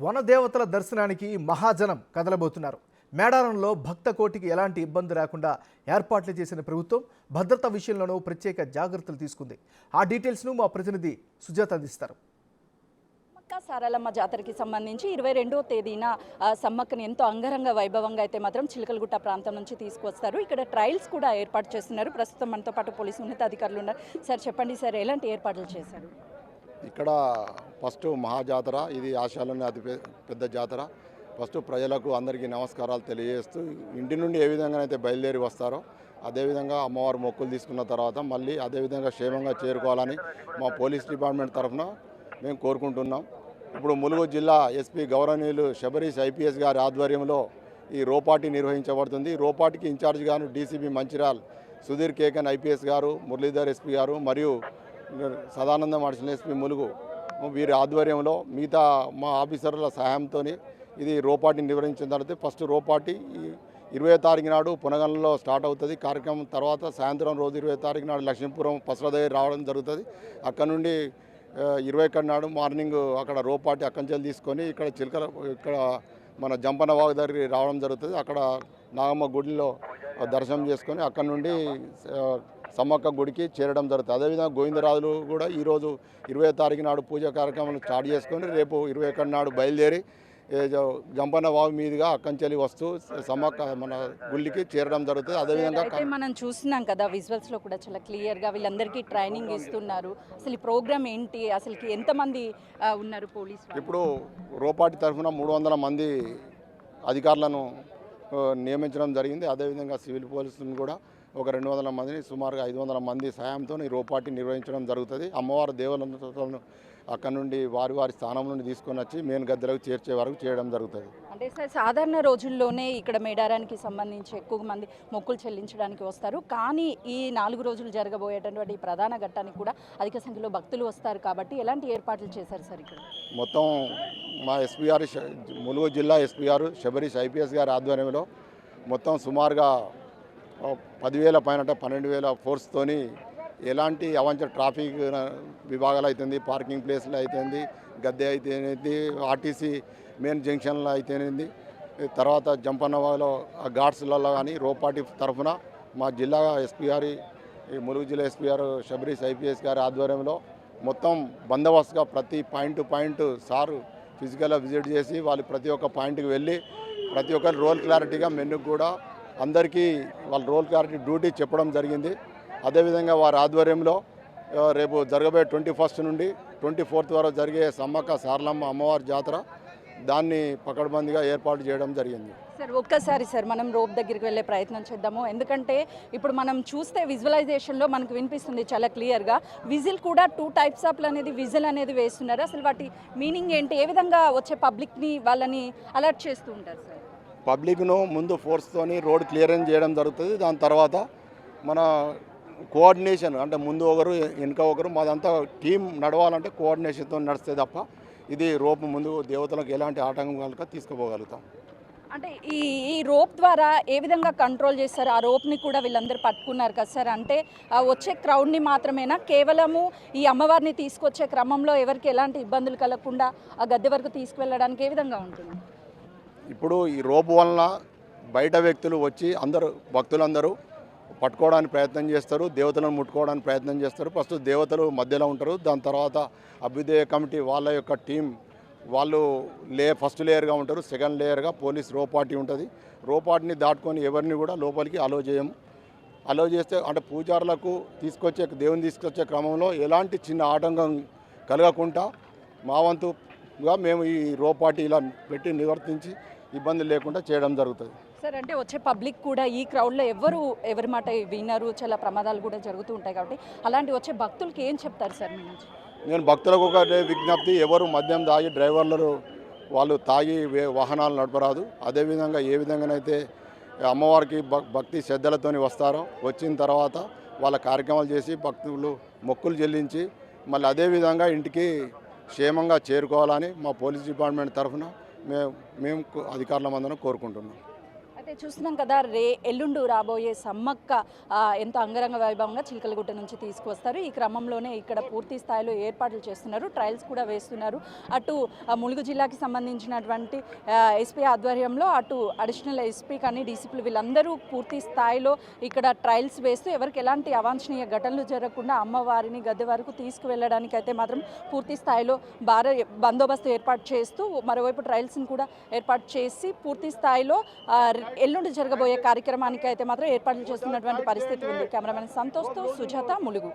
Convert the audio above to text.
వనదేవతల దర్శనానికి మహాజనం కదలబోతున్నారు. మేడారంలో భక్త కోటికి ఎలాంటి ఇబ్బంది రాకుండా ఏర్పాట్లు చేసిన ప్రభుత్వం భద్రత విషయంలోనూ ప్రత్యేక జాగ్రత్తలు తీసుకుంది. ఆ డీటెయిల్స్ను మా ప్రతినిధి సుజాత అందిస్తారు. సారలమ్మ జాతరకి సంబంధించి 22వ తేదీన సమ్మక్కని ఎంతో అంగరంగ వైభవంగా అయితే మాత్రం చిలకలగుట్ట ప్రాంతం నుంచి తీసుకొస్తారు. ఇక్కడ ట్రయల్స్ కూడా ఏర్పాటు చేస్తున్నారు. ప్రస్తుతం మనతో పాటు పోలీసు ఉన్నతాధికారులు ఉన్నారు. సార్ చెప్పండి సార్, ఎలాంటి ఏర్పాట్లు చేశారు? ఇక్కడ ఫస్ట్ మహాజాతర, ఇది ఆసియాలోనే అతి పెద్ద జాతర. ఫస్ట్ ప్రజలకు అందరికీ నమస్కారాలు తెలియజేస్తూ ఇంటి నుండి ఏ విధంగానైతే బయలుదేరి వస్తారో అదేవిధంగా అమ్మవారు మొక్కులు తీసుకున్న తర్వాత మళ్ళీ అదేవిధంగా క్షేమంగా చేరుకోవాలని మా పోలీస్ డిపార్ట్మెంట్ తరఫున మేము కోరుకుంటున్నాం. ఇప్పుడు ములుగు జిల్లా ఎస్పీ గౌరవనీయులు శబరీష్ ఐపీఎస్ గారి ఆధ్వర్యంలో ఈ రోపాటి నిర్వహించబడుతుంది. రోపాటికి ఇన్ఛార్జ్ గారు డీసీపీ మంచిర్యాల్ సుధీర్ కేకన్ ఐపీఎస్ గారు, మురళీధర్ ఎస్పీ గారు మరియు సదానందం అడిషనల్ ఎస్పీ ములుగు వీరి ఆధ్వర్యంలో మిగతా మా ఆఫీసర్ల సహాయంతో ఇది రోపాటి నిర్వహించిన తర్వాత ఫస్ట్ రోపాటి 20వ తారీఖు నాడు పునగంలో స్టార్ట్ అవుతుంది. కార్యక్రమం తర్వాత సాయంత్రం రోజు 20వ తారీఖు నాడు లక్ష్మీపురం పసల దగ్గర రావడం జరుగుతుంది. అక్కడ నుండి 21 నాడు మార్నింగ్ అక్కడ రోపాటి అక్కంచెలు తీసుకొని ఇక్కడ మన జంపన వాగు దగ్గరికి రావడం జరుగుతుంది. అక్కడ నాగమ్మ గుడిలో దర్శనం చేసుకొని అక్కడ నుండి సమ్మక్క గుడికి చేరడం జరుగుతుంది. అదేవిధంగా గోవిందరాజులు కూడా ఈరోజు 20వ తారీఖు నాడు పూజా కార్యక్రమాలు స్టార్ట్ చేసుకొని రేపు 21 నాడు బయలుదేరి జంపన్న వాగు మీదుగా అక్కంచెలి వస్తూ సమ్మక్క మన గుళ్ళకి చేరడం జరుగుతుంది. అదేవిధంగా మనం చూస్తున్నాం కదా, విజువల్స్ లో కూడా చాలా క్లియర్ గా వీళ్ళందరికీ ట్రైనింగ్ ఇస్తున్నారు. అసలు ఈ ప్రోగ్రామ్ ఏంటి, అసలు ఎంతమంది ఉన్నారు పోలీసు? ఇప్పుడు రోపాటి తరఫున 300 మంది అధికారులను నియమించడం జరిగింది. అదేవిధంగా సివిల్ పోలీసులను కూడా ఒక 200 మందిని సుమారుగా 500 మంది సాయంతో ఈ రోపాటి నిర్వహించడం జరుగుతుంది. అమ్మవారి దేవాలయాలను అక్కడ నుండి వారి స్థానం నుండి తీసుకొని వచ్చి మెయిన్ గద్దెలకు చేర్చే వరకు చేయడం జరుగుతుంది. అంటే సార్, సాధారణ రోజుల్లోనే ఇక్కడ మేడారానికి సంబంధించి ఎక్కువ మంది మొక్కులు చెల్లించడానికి వస్తారు. కానీ ఈ 4 రోజులు జరగబోయేటటువంటి ప్రధాన ఘట్టానికి కూడా అధిక సంఖ్యలో భక్తులు వస్తారు కాబట్టి ఎలాంటి ఏర్పాట్లు చేశారు సార్? ఇక్కడ మొత్తం మా ఎస్పీఆర్ ములుగు జిల్లా ఎస్పీఆర్ శబరీష్ ఐపీఎస్ గారి ఆధ్వర్యంలో మొత్తం సుమారుగా 10,000 పైన 12,000 ఫోర్స్తోని ఎలాంటి అవాంఛనీయ ట్రాఫిక్ విభాగాలు అవుతుంది, పార్కింగ్ ప్లేస్లో అయితేంది, గద్దె అయితేనేది, ఆర్టీసీ మెయిన్ జంక్షన్లో అయితేనేది, తర్వాత జంపన్నవాలో ఘాట్స్లలో కానీ రోపాటి తరఫున మా జిల్లా ఎస్పీఆర్ ములుగు జిల్లా ఎస్పీఆర్ శబరీష్ ఐపీఎస్ గారి ఆధ్వర్యంలో మొత్తం బందోబస్తుగా ప్రతి పాయింట్ టు పాయింట్ సారు ఫిజికల్గా విజిట్ చేసి వాళ్ళు ప్రతి ఒక్క పాయింట్కి వెళ్ళి ప్రతి ఒక్కరు రోల్ క్లారిటీగా మెన్ను కూడా అందరికీ వాళ్ళ రోల్ క్లారిటీ డ్యూటీ చెప్పడం జరిగింది. అదేవిధంగా వారి ఆధ్వర్యంలో రేపు జరగబోయే 21 నుండి 24 వరకు జరిగే సమ్మక్క సారలమ్మ అమ్మవారి జాతర దాన్ని పకడ్బందీగా ఏర్పాటు చేయడం జరిగింది. సార్ ఒక్కసారి సార్ మనం రోప్ దగ్గరికి వెళ్ళే ప్రయత్నం చేద్దాము. ఎందుకంటే ఇప్పుడు మనం చూస్తే విజువలైజేషన్లో మనకు వినిపిస్తుంది చాలా క్లియర్గా. విజిల్ కూడా 2 టైప్స్ ఆఫ్ అనేది విజిల్ అనేది వేస్తున్నారు. అసలు వాటి మీనింగ్ ఏంటి? ఏ విధంగా వచ్చే పబ్లిక్ని వాళ్ళని అలర్ట్ చేస్తూ ఉంటారు సార్? పబ్లిక్ను ముందు ఫోర్స్తోని రోడ్ క్లియరెన్స్ చేయడం జరుగుతుంది. దాని తర్వాత మన కోఆర్డినేషన్ అంటే ముందు ఒకరు వెనుక ఒకరు మాదంతా టీం నడవాలంటే కోఆర్డినేషన్తో నడిస్తే తప్ప ఇది రోప్ ముందు దేవతలకు ఎలాంటి ఆటంకం కనుక తీసుకుపోగలుగుతాం. అంటే ఈ రోప్ ద్వారా ఏ విధంగా కంట్రోల్ చేస్తారు? ఆ రోప్ని కూడా వీళ్ళందరూ పట్టుకున్నారు కదా సార్. అంటే వచ్చే క్రౌడ్ని మాత్రమేనా, కేవలము ఈ అమ్మవారిని తీసుకొచ్చే క్రమంలో ఎవరికి ఎలాంటి ఇబ్బందులు కలగకుండా ఆ గద్దె వరకు తీసుకువెళ్ళడానికి ఏ విధంగా ఉంటుంది? ఇప్పుడు ఈ రోప్ వలన బయట వ్యక్తులు వచ్చి భక్తులందరూ పట్టుకోవడానికి ప్రయత్నం చేస్తారు, దేవతలను ముట్టుకోవడానికి ప్రయత్నం చేస్తారు. ఫస్ట్ దేవతలు మధ్యలో ఉంటారు. దాని తర్వాత అభ్యుదయ కమిటీ వాళ్ళ యొక్క టీం వాళ్ళు ఫస్ట్ లేయర్గా ఉంటారు. సెకండ్ లేయర్గా పోలీస్ రోపాటి ఉంటుంది. రోపాటిని దాటుకొని ఎవరిని కూడా లోపలికి అలో చేస్తే అంటే పూజారులకు దేవుని తీసుకొచ్చే క్రమంలో ఎలాంటి చిన్న ఆటంకం కలగకుండా మా వంతుగా మేము ఈ రోపాటి ఇలా పెట్టి నివర్తించి ఇబ్బంది లేకుండా చేయడం జరుగుతుంది. సార్ అంటే వచ్చే పబ్లిక్ కూడా ఈ క్రౌడ్లో ఎవరి మాట వినరు, చాలా ప్రమాదాలు కూడా జరుగుతూ ఉంటాయి కాబట్టి అలాంటి వచ్చే భక్తులకి ఏం చెప్తారు సార్ మీ నుంచి? నేను భక్తులకు ఒక విజ్ఞప్తి, ఎవరు మద్యం తాగి డ్రైవర్లు వాళ్ళు తాగి వాహనాలు నడపరాదు. అదేవిధంగా ఏ విధంగానైతే అమ్మవారికి భక్తి శ్రద్ధలతోని వస్తారో వచ్చిన తర్వాత వాళ్ళ కార్యక్రమాలు చేసి భక్తులు మొక్కులు చెల్లించి మళ్ళీ అదేవిధంగా ఇంటికి క్షేమంగా చేరుకోవాలని మా పోలీస్ డిపార్ట్మెంట్ తరఫున మేము అధికారుల మందరం కోరుకుంటున్నాం. అయితే చూస్తున్నాం కదా ఎల్లుండు రాబోయే సమ్మక్క ఎంతో అంగరంగ వైభవంగా చిలకలగుట్ట నుంచి తీసుకువస్తారు. ఈ క్రమంలోనే ఇక్కడ పూర్తి స్థాయిలో ఏర్పాట్లు చేస్తున్నారు, ట్రయల్స్ కూడా వేస్తున్నారు. అటు ములుగు జిల్లాకి సంబంధించినటువంటి ఎస్పీ ఆధ్వర్యంలో అటు అడిషనల్ ఎస్పీ కానీ డీసీపీలు వీళ్ళందరూ పూర్తి స్థాయిలో ఇక్కడ ట్రయల్స్ వేస్తూ ఎవరికి ఎలాంటి అవాంఛనీయ ఘటనలు జరగకుండా అమ్మవారిని గద్దె వరకు తీసుకువెళ్ళడానికి అయితే మాత్రం పూర్తి స్థాయిలో భారీ బందోబస్తు ఏర్పాటు చేస్తూ మరోవైపు ట్రయల్స్ని కూడా ఏర్పాటు చేసి పూర్తి స్థాయిలో ఎల్లుండి జరగబోయే కార్యక్రమానికి అయితే మాత్రం ఏర్పాట్లు చేస్తున్నటువంటి పరిస్థితి ఉంది. కెమెరామెన్ సంతోష్తో సుజాత, ములుగు.